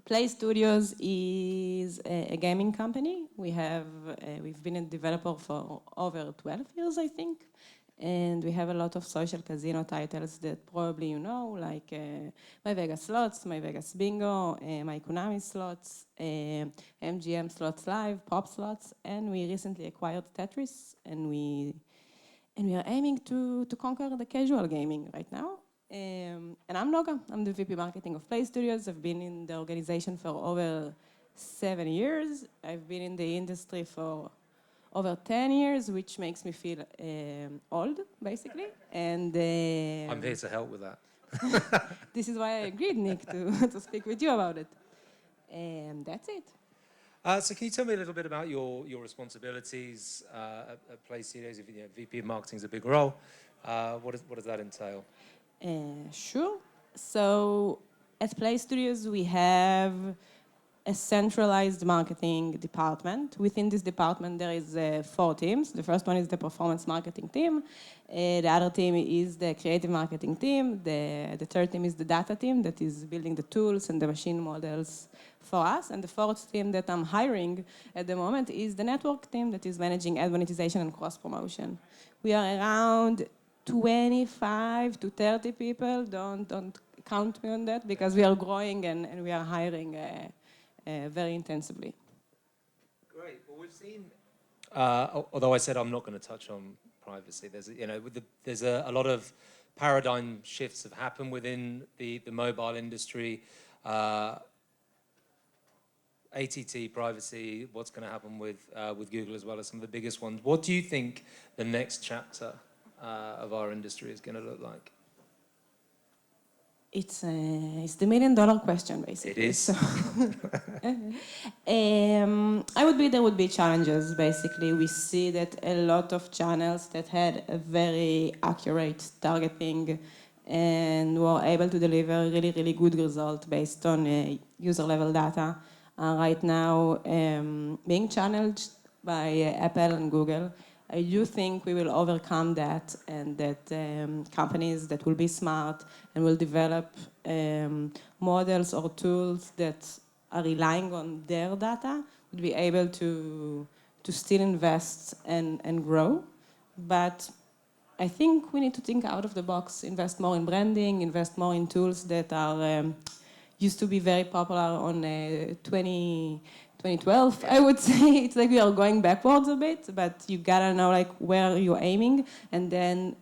Playstudios is a gaming company. We've been a developer for over 12 years, I think. And we have a lot of social casino titles that probably you know, like My Vegas Slots, My Vegas Bingo, My Konami Slots, MGM Slots Live, Pop Slots, and we recently acquired Tetris, and we are aiming to conquer the casual gaming right now. And I'm Noga. I'm the VP Marketing of Playstudios. I've been in the organization for over 7 years. I've been in the industry for over 10 years, which makes me feel old, basically. And I'm here to help with that. this is why I agreed, Nick, to speak with you about it. And that's it. So can you tell me a little bit about your responsibilities at Playstudios? If VP of Marketing is a big role, what does that entail? Sure. So at Playstudios, we have a centralized marketing department. Within this department, there is 4 teams. The first one is the performance marketing team. The other team is the creative marketing team. The third team is the data team that is building the tools and the machine models for us. And the fourth team that I'm hiring at the moment is the network team that is managing ad monetization and cross-promotion. We are around 25 to 30 people. Don't count me on that because we are growing and we are hiring very intensively. Great. Well, we've seen, although I said I'm not going to touch on privacy, there's a lot of paradigm shifts have happened within the mobile industry. ATT, privacy, what's going to happen with Google as well as some of the biggest ones. What do you think the next chapter of our industry is going to look like? It's the $1 million question, basically. It is. So there would be challenges, basically. We see that a lot of channels that had a very accurate targeting and were able to deliver really, really good result based on user-level data are right now being challenged by Apple and Google. I do think we will overcome that, and that companies that will be smart and will develop models or tools that are relying on their data will be able to still invest and grow. But I think we need to think out of the box, invest more in branding, invest more in tools that are used to be very popular on 2012, I would say. It's like we are going backwards a bit, but you gotta know like where you're aiming and then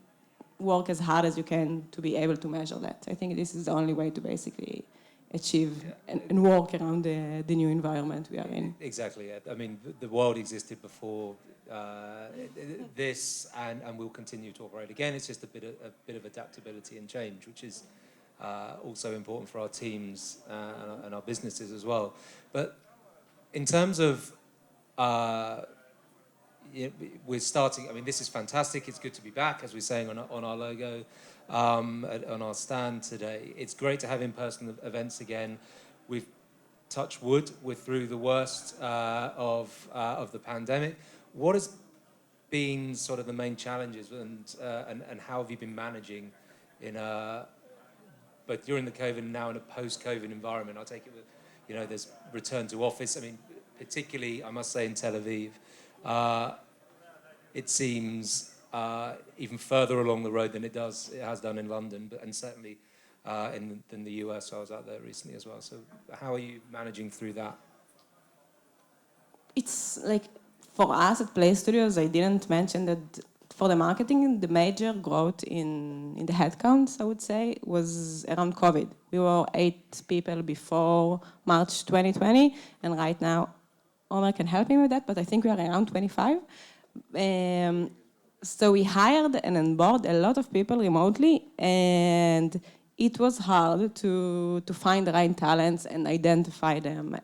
work as hard as you can to be able to measure that. I think this is the only way to basically achieve and work around the new environment we are in. Exactly. I mean, the world existed before this, and will continue to operate again. It's just a bit of adaptability and change, which is also important for our teams and our businesses as well. But in terms of, we're starting, I mean, this is fantastic. It's good to be back, as we're saying on our logo, on our stand today. It's great to have in-person events again. We've touched wood. We're through the worst of the pandemic. What has been sort of the main challenges, and how have you been managing in both during the COVID and now in a post-COVID environment? I'll take it with, there's return to office. I mean, particularly, I must say, in Tel Aviv, it seems even further along the road than it has done in London, and certainly in the US. I was out there recently as well. So how are you managing through that? It's like, for us at Playstudios, I didn't mention that for the marketing, the major growth in the headcounts, I would say, was around COVID. We were 8 people before March 2020, and right now, Omer can help me with that, but I think we are around 25. So we hired and onboarded a lot of people remotely, and it was hard to find the right talents and identify them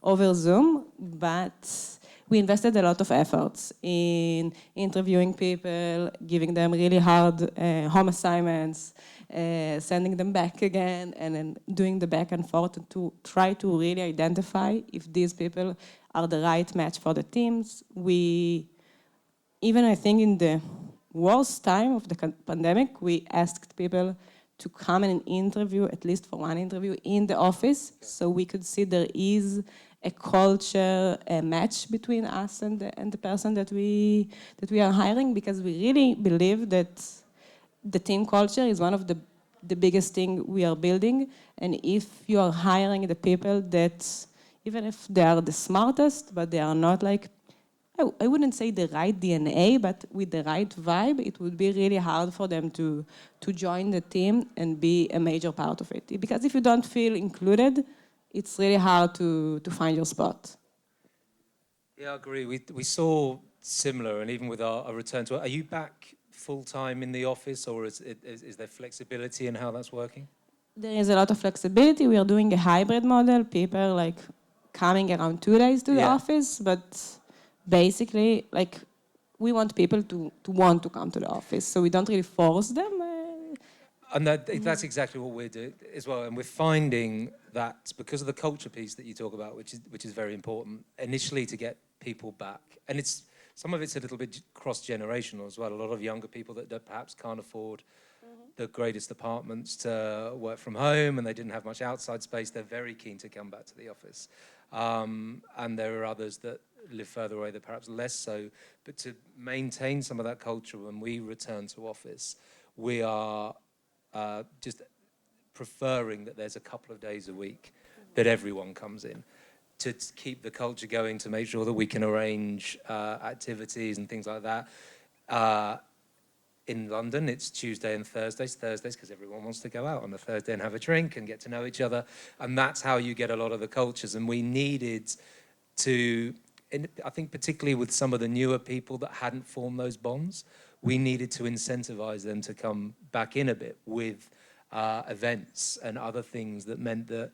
over Zoom, but we invested a lot of efforts in interviewing people, giving them really hard home assignments, sending them back again, and then doing the back and forth to try to really identify if these people are the right match for the teams. Even I think in the worst time of the pandemic, we asked people to come and interview, at least for one interview, in the office, so we could see there is a culture, a match between us and the person that we are hiring, because we really believe that the team culture is one of the biggest thing we are building. And if you are hiring the people that, even if they are the smartest, but they are not like, I wouldn't say the right DNA, but with the right vibe, it would be really hard for them to join the team and be a major part of it. Because if you don't feel included, it's really hard to find your spot. Yeah, I agree. We saw similar, and even with our return to it, are you back full-time in the office, or is there flexibility in how that's working? There is a lot of flexibility. We are doing a hybrid model. People like coming around 2 days to the office, but basically, like, we want people to want to come to the office, so we don't really force them. And that's exactly what we're doing as well. And we're finding that because of the culture piece that you talk about, which is very important, initially to get people back. And some of it's a little bit cross-generational as well. A lot of younger people that perhaps can't afford the greatest apartments to work from home, and they didn't have much outside space. They're very keen to come back to the office. And there are others that live further away that perhaps less so. But to maintain some of that culture when we return to office, we are just preferring that there's a couple of days a week that everyone comes in, to keep the culture going, to make sure that we can arrange activities and things like that. In London, it's Tuesday and Thursdays because everyone wants to go out on a Thursday and have a drink and get to know each other. And that's how you get a lot of the cultures. And we needed to, I think particularly with some of the newer people that hadn't formed those bonds, we needed to incentivize them to come back in a bit with events and other things that meant that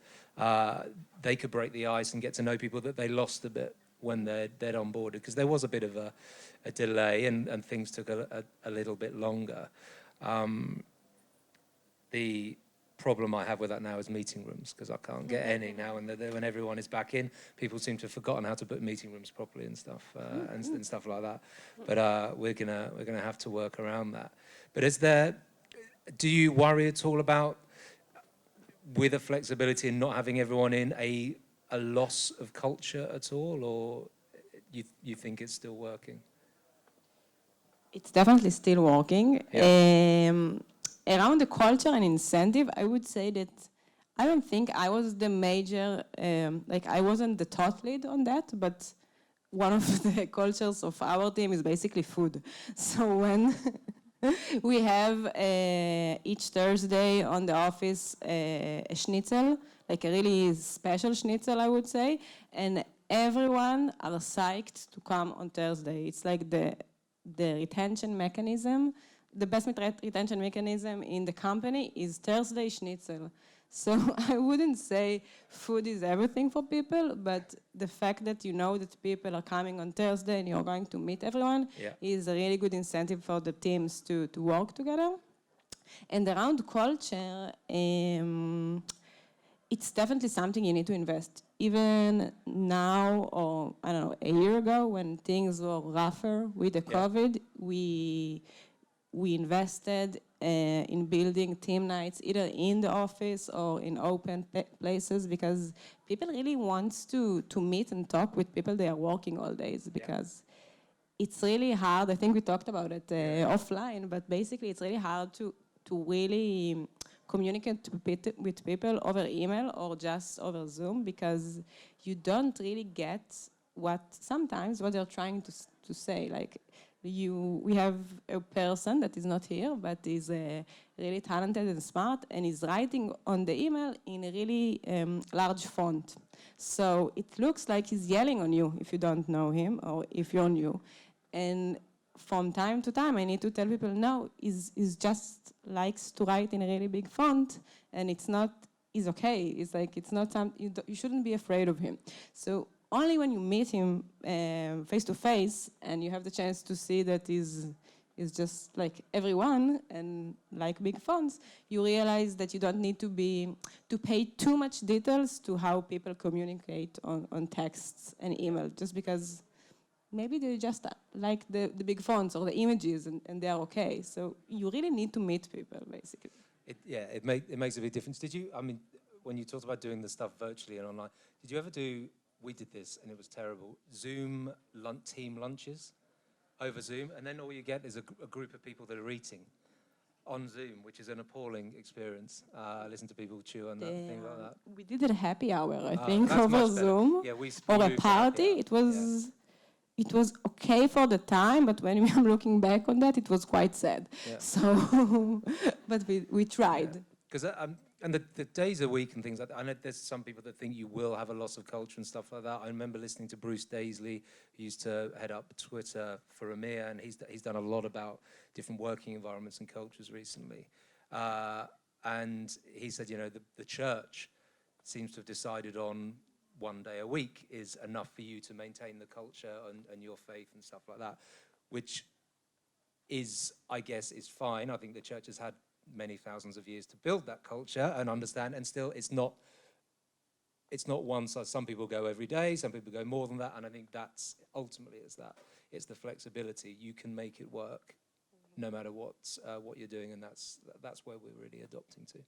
they could break the ice and get to know people that they lost a bit when they'd onboarded, because there was a bit of a delay and things took a little bit longer. The problem I have with that now is meeting rooms, because I can't get any now, and when everyone is back in, people seem to have forgotten how to book meeting rooms properly and stuff and stuff like that. But we're gonna have to work around that. But do you worry at all about, with the flexibility and not having everyone in, a loss of culture at all, or you think it's still working? It's definitely still working. Yeah. Around the culture and incentive, I would say that I don't think I was the major, I wasn't the thought lead on that, but one of the cultures of our team is basically food. So when we have each Thursday on the office a schnitzel, like a really special schnitzel, I would say, and everyone are psyched to come on Thursday. It's like the retention mechanism. The best retention mechanism in the company is Thursday schnitzel. So I wouldn't say food is everything for people, but the fact that you know that people are coming on Thursday and you're going to meet everyone is a really good incentive for the teams to work together. And around culture, it's definitely something you need to invest. Even now, or I don't know, a year ago when things were rougher with the COVID, we invested in building team nights, either in the office or in open places, because people really want to meet and talk with people they are working all days, because it's really hard. I think we talked about it offline, but basically it's really hard to really communicate with people over email or just over Zoom, because you don't really get sometimes what they're trying to say. Like, we have a person that is not here, but is really talented and smart, and is writing on the email in a really large font. So it looks like he's yelling on you if you don't know him or if you're new. And from time to time, I need to tell people, no, he's just likes to write in a really big font, and it's okay. It's like, it's not something, you shouldn't be afraid of him. So only when you meet him face to face and you have the chance to see that he's just like everyone and like big fonts, you realize that you don't need to pay too much details to how people communicate on texts and email, just because maybe they just like the big fonts or the images and they're okay. So you really need to meet people, basically. it makes a big difference. Did you, I mean, when you talked about doing the stuff virtually and online, did you ever do, we did this and it was terrible, Zoom team lunches over Zoom, and then all you get is a group of people that are eating on Zoom, which is an appalling experience. Listen to people chew on that, things like that. We did a happy hour, I think, that's over much better. Zoom, Yeah, we or a moved to happy party. hour. It was okay for the time, but when I'm looking back on that, it was quite sad. Yeah. So, but we tried. Because and the days a week and things like that. I know there's some people that think you will have a loss of culture and stuff like that. I remember listening to Bruce Daisley, who used to head up Twitter for EMEA, and he's done a lot about different working environments and cultures recently. And he said, you know, the church seems to have decided on one day a week is enough for you to maintain the culture and your faith and stuff like that, which is, I guess, is fine. I think the church has had many thousands of years to build that culture and understand, and still it's not one size. Some people go every day, some people go more than that, and I think that's ultimately it's the flexibility. You can make it work no matter what you're doing, and that's where we're really adopting to.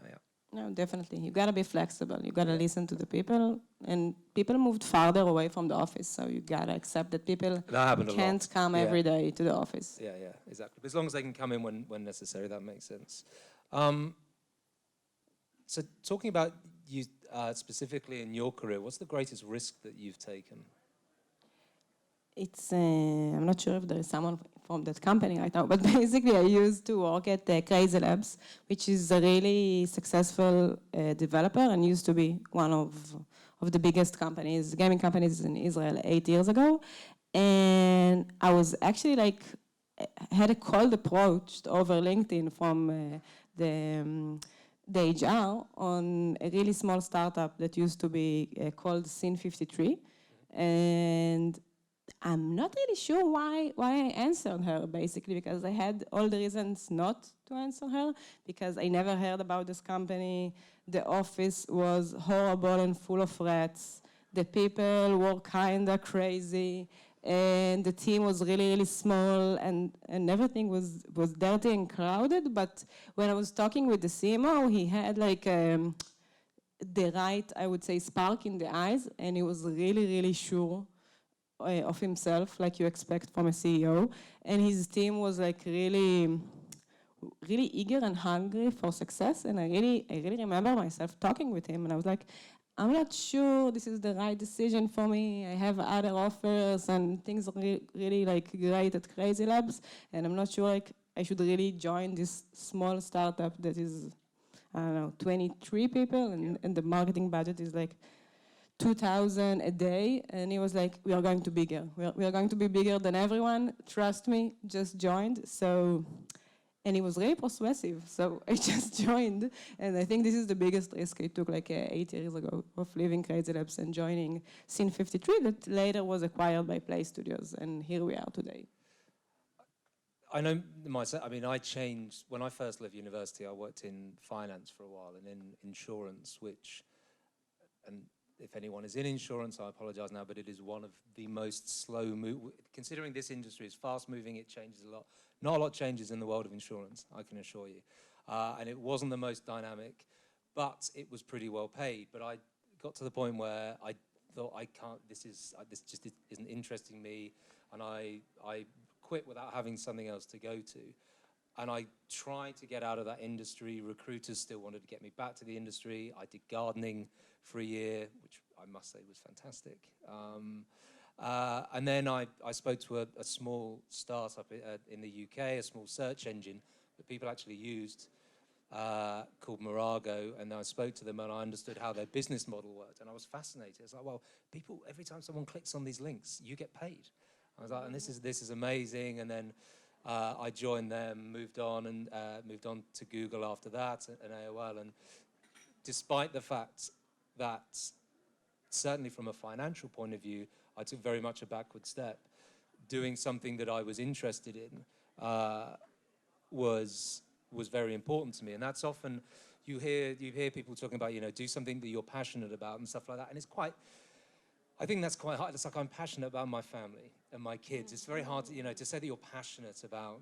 Yeah. No, definitely. You gotta be flexible. You gotta listen to the people, and people moved farther away from the office, so you gotta accept that people can't come every day to the office. Yeah, exactly. But as long as they can come in when necessary, that makes sense. So talking about you specifically in your career, what's the greatest risk that you've taken? It's, I'm not sure if there is someone from that company right now, but basically I used to work at Crazy Labs, which is a really successful developer and used to be one of the biggest companies, gaming companies in Israel 8 years ago. And I was actually like, had a cold approach over LinkedIn from the HR on a really small startup that used to be called Scene 53. And I'm not really sure why I answered her, basically, because I had all the reasons not to answer her, because I never heard about this company. The office was horrible and full of rats. The people were kind of crazy, and the team was really, really small, and everything was dirty and crowded. But when I was talking with the CMO, he had like the right, I would say, spark in the eyes, and he was really, really sure of himself, like you expect from a CEO, and his team was like really eager and hungry for success. And I really remember myself talking with him, and I was like, I'm not sure this is the right decision for me. I have other offers, and things are really like great at Crazy Labs, and I'm not sure like I should really join this small startup that is, I don't know, 23 people, and the marketing budget is like 2,000 a day, and he was like, we are going to be bigger. We are going to be bigger than everyone. Trust me, just joined. So, and he was really persuasive. So I just joined, and I think this is the biggest risk I took like 8 years ago of leaving Crazy Labs and joining Scene 53 that later was acquired by Playstudios, and here we are today. I know myself, I mean, I changed, when I first left university, I worked in finance for a while and in insurance, and if anyone is in insurance, I apologize now, but it is one of the most considering this industry is fast moving, it changes a lot. Not a lot changes in the world of insurance, I can assure you. And it wasn't the most dynamic, but it was pretty well paid. But I got to the point where I thought, this just isn't interesting me, and I quit without having something else to go to. And I tried to get out of that industry. Recruiters still wanted to get me back to the industry. I did gardening for a year, which I must say was fantastic. And then I spoke to a small startup in the UK, a small search engine that people actually used called Morago. And I spoke to them and I understood how their business model worked. And I was fascinated. It's like, well, people, every time someone clicks on these links, you get paid. I was like, and this is amazing. And then I joined them, moved on to Google after that, and AOL. And despite the fact that, certainly from a financial point of view, I took very much a backward step, doing something that I was interested in was very important to me. And that's often, you hear people talking about, you know, do something that you're passionate about and stuff like that. And I think that's quite hard. It's like I'm passionate about my family and my kids. It's very hard to, you know, to say that you're passionate about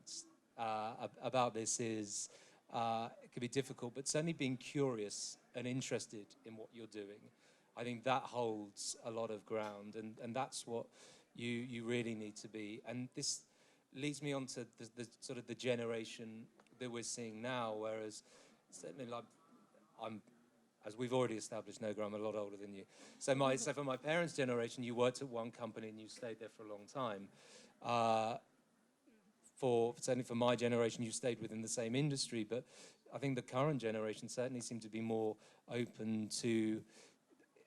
this is, it can be difficult, but certainly being curious and interested in what you're doing, I think that holds a lot of ground, and that's what you really need to be. And this leads me on to the sort of the generation that we're seeing now, whereas certainly like I'm, as we've already established, Noga, I'm a lot older than you. So for my parents' generation, you worked at one company and you stayed there for a long time. Certainly for my generation, you stayed within the same industry, but I think the current generation certainly seem to be more open to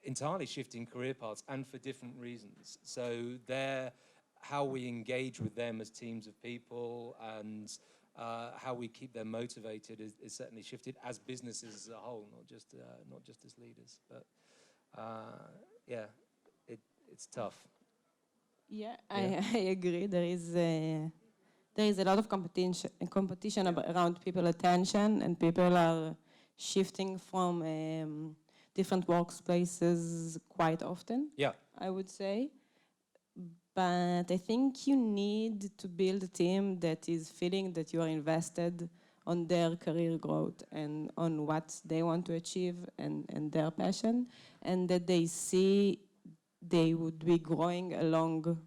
entirely shifting career paths, and for different reasons. So how we engage with them as teams of people and how we keep them motivated is certainly shifted as businesses as a whole, not just as leaders. But yeah, it's tough. Yeah, I agree. There is a lot of competition around people's attention, and people are shifting from different workplaces quite often. Yeah, I would say. But I think you need to build a team that is feeling that you are invested on their career growth and on what they want to achieve and their passion, and that they see they would be growing along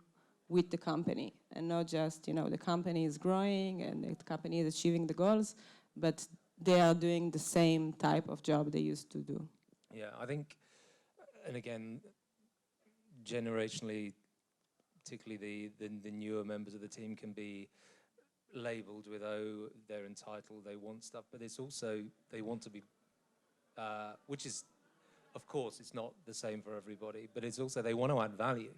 with the company, and not just, the company is growing and the company is achieving the goals, but they are doing the same type of job they used to do. Yeah, I think, and again, generationally, particularly the newer members of the team can be labelled with, oh, they're entitled, they want stuff, but it's also they want to be, which is, of course, it's not the same for everybody, but it's also they want to add value.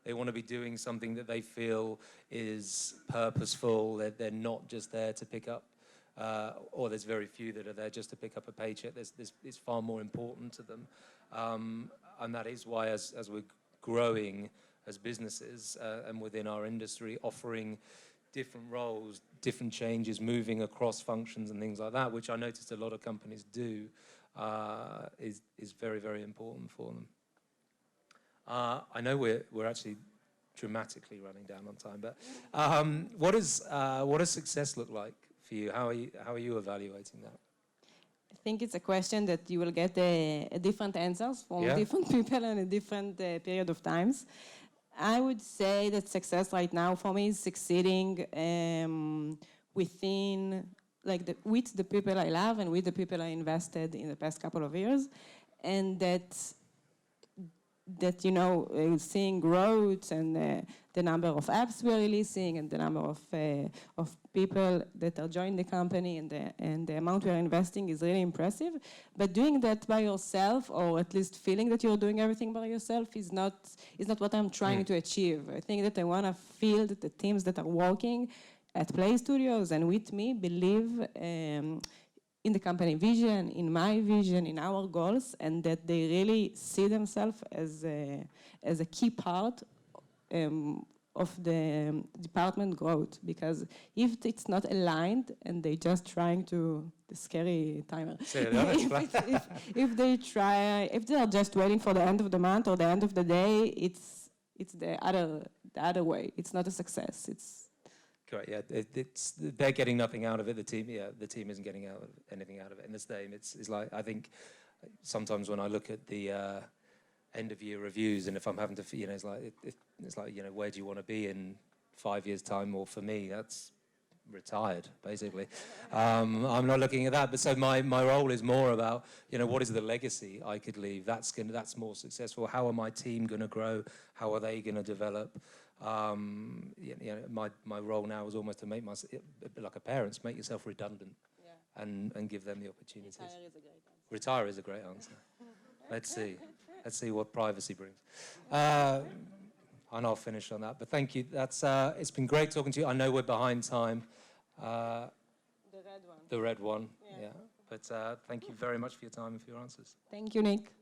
They want to be doing something that they feel is purposeful. They're not just there to pick up, or there's very few that are there just to pick up a paycheck. It's far more important to them, and that is why, as we're growing as businesses and within our industry, offering different roles, different changes, moving across functions and things like that, which I noticed a lot of companies do, is very, very important for them. I know we're actually dramatically running down on time, but what does success look like for you? How are you evaluating that? I think it's a question that you will get different answers from different people in a different period of times. I would say that success right now for me is succeeding within, with the people I love and with the people I invested in the past couple of years, and that seeing growth and the number of apps we're releasing and the number of people that are joining the company and the amount we're investing is really impressive. But doing that by yourself, or at least feeling that you're doing everything by yourself, is not what I'm trying to achieve. I think that I want to feel that the teams that are working at Playstudios and with me believe in the company vision, in my vision, in our goals, and that they really see themselves as a key part of the department growth. Because if it's not aligned and they just trying to, the scary timer, if they are just waiting for the end of the month or the end of the day, it's the other way. It's not a success. It's correct. Yeah, they're getting nothing out of it. The team isn't getting anything out of it. And the same, it's like, I think sometimes when I look at the end of year reviews, and if I'm having to, it's like, where do you want to be in 5 years' time? Or for me, that's retired, basically. I'm not looking at that, but so my role is more about, what is the legacy I could leave? That's more successful. How are my team going to grow? How are they going to develop? My role now is almost to make myself, like a parent, make yourself redundant, and give them the opportunities. Retire is a great answer. Let's see what privacy brings. And I'll finish on that. But thank you. It's been great talking to you. I know we're behind time. the red one. The red one, yeah. But thank you very much for your time and for your answers. Thank you, Nick.